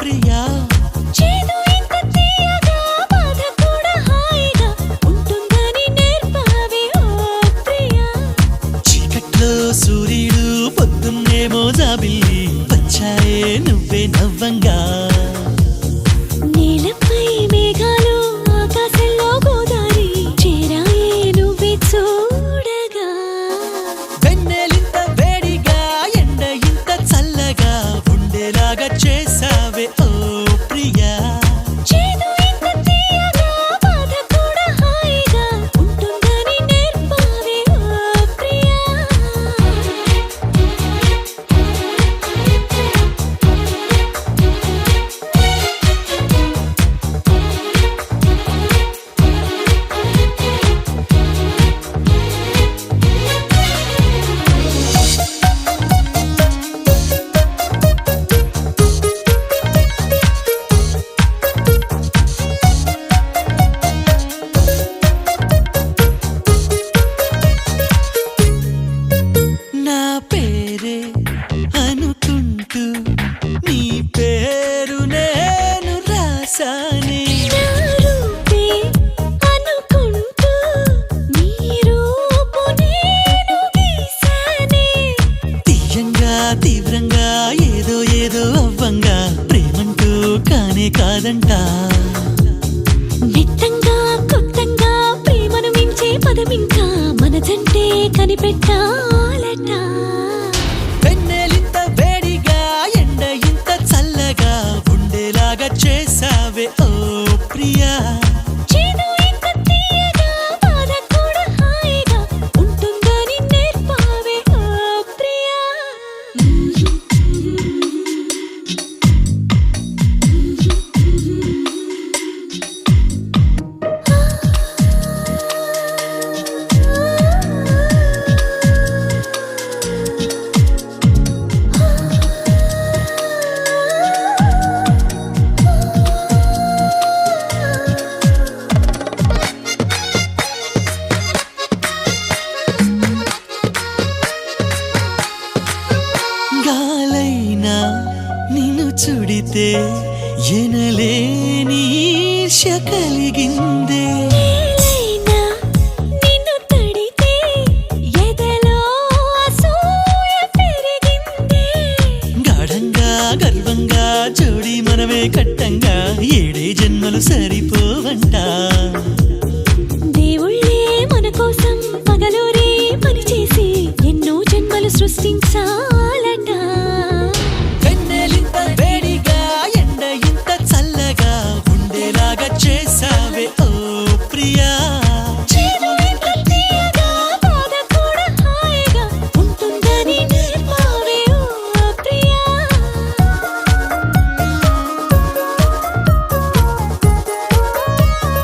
ప్రియా చేదు ఇంత తీయగా బాధ కూడా హాయిగా ఉంటుందని నేర్పావే ఓ ప్రియా చీకట్లో సూర్యుడు పొద్దున్నేమో జాబిల్లి వచ్చాయే నువ్వే నవ్వంగా నీలపై మేఘాలు ఆకాశంలో గోదారి చేరాయే నువ్వే చూడగా వెన్నెలింత వేడిగా ఎండ ఇంత చల్లగా ఉండేలాగా చేసావే ఓ ప్రియా చేదు ఇంత తీయగా బాధ కూడా హాయిగా ఉంటుందని నేర్పావే ఓ ప్రియా నా పేరే అనుకుంటూ నీ పేరు నేను రాసానే నా రూపే అనుకుంటూ నీ రూపు నేను గీసానే తీయంగా తీవ్రంగా ఏదో ఏదో అవ్వంగా ప్రేమంటూ కానే కాదంట నిత్తంగా కొత్తంగా ప్రేమను మించే పదమింకా మన జంటే కనిపెట్టాలట వెన్నెలింత వేడిగా ఎండ ఇంత చల్లగా ఉండేలాగా చేసావే ఓ ప్రియా చేదు ఇంత తీయగా బాధ కూడా హాయిగా ఉంటుందని నేర్పావే ఓ ప్రియా గాలైనా నిన్ను చుడితే ఎనలేని ఈర్ష్య కలిగిందే నేలైనా నిన్ను తడితే ఎదలో అసూయ పెరిగిందే గాఢంగా గర్వంగా జోడి మనమే కట్టంగా ఏడే జన్మలు సరి